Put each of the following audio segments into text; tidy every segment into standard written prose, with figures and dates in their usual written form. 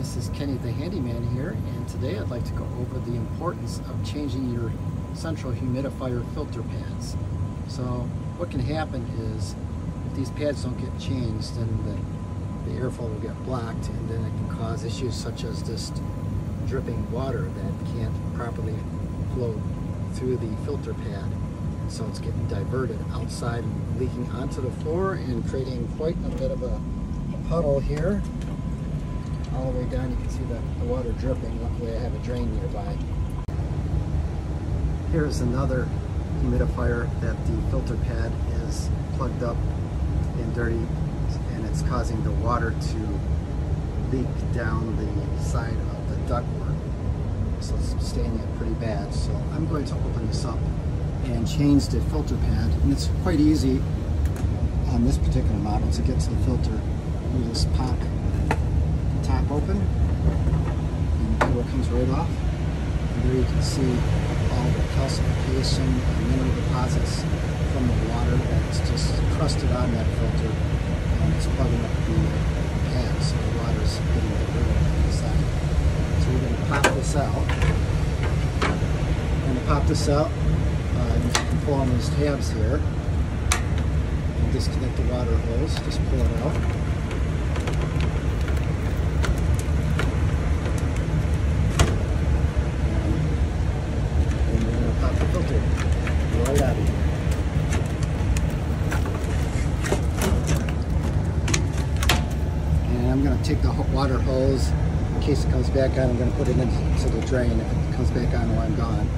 This is Kenny the Handyman here, and today I'd like to go over the importance of changing your central humidifier filter pads. So what can happen is if these pads don't get changed, then the airflow will get blocked, and then it can cause issues such as just dripping water that can't properly flow through the filter pad. And so it's getting diverted outside and leaking onto the floor and creating quite a bit of a puddle here. All the way down, you can see the water dripping. Luckily I have a drain nearby. Here's another humidifier that the filter pad is plugged up and dirty, and it's causing the water to leak down the side of the ductwork. So it's staining it pretty bad. So I'm going to open this up and change the filter pad. And it's quite easy on this particular model to get to the filter. You just pop the top open and the cover comes right off. And there you can see all the calcification and mineral deposits from the water that's just crusted on that filter, and it's plugging up the pad, so the water's getting diverted on the side. So we're going to pop this out. And to pop this out, you can pull on these tabs here and disconnect the water hose. Just pull it out. And we're going to pop the filter right out of here. And I'm going to take the water hose. In case it comes back on, I'm going to put it into the drain. If it comes back on while I'm gone.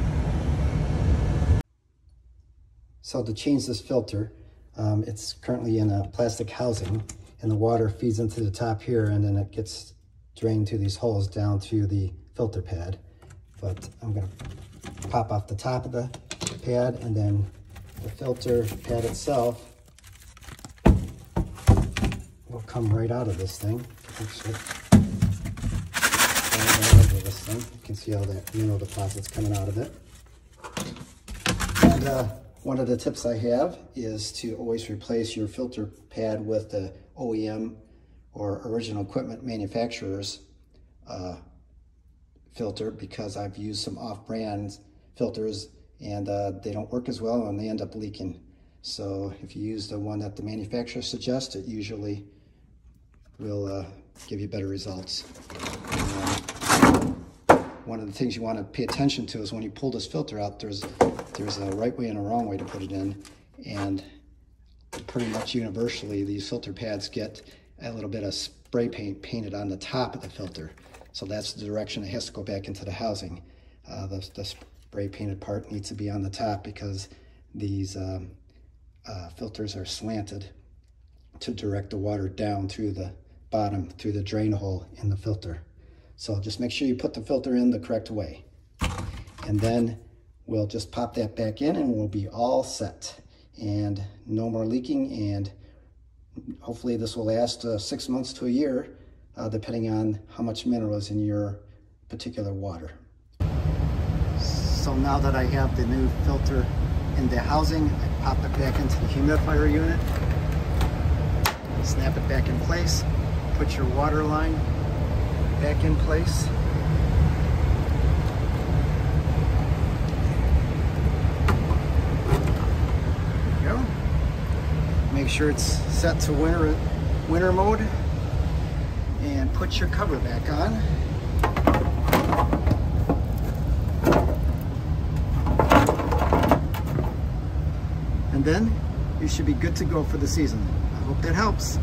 So to change this filter, it's currently in a plastic housing, and the water feeds into the top here, and then it gets drained through these holes down to the filter pad. But I'm going to pop off the top of the pad, and then the filter pad itself will come right out of this thing. Actually, this thing. You can see all the mineral deposits coming out of it. And one of the tips I have is to always replace your filter pad with the OEM or original equipment manufacturer's filter, because I've used some off-brand filters and they don't work as well and they end up leaking. So if you use the one that the manufacturer suggests, it usually will give you better results. One of the things you want to pay attention to is when you pull this filter out, there's a right way and a wrong way to put it in, and pretty much universally these filter pads get a little bit of spray paint painted on the top of the filter. So that's the direction it has to go back into the housing. The spray painted part needs to be on the top because these filters are slanted to direct the water down through the bottom, through the drain hole in the filter. So just make sure you put the filter in the correct way. And then we'll just pop that back in and we'll be all set. And no more leaking, and hopefully this will last 6 months to a year, depending on how much mineral is in your particular water. So now that I have the new filter in the housing, I pop it back into the humidifier unit, snap it back in place, put your water line back in place. There you go. Make sure it's set to winter mode, and put your cover back on. And then you should be good to go for the season. I hope that helps.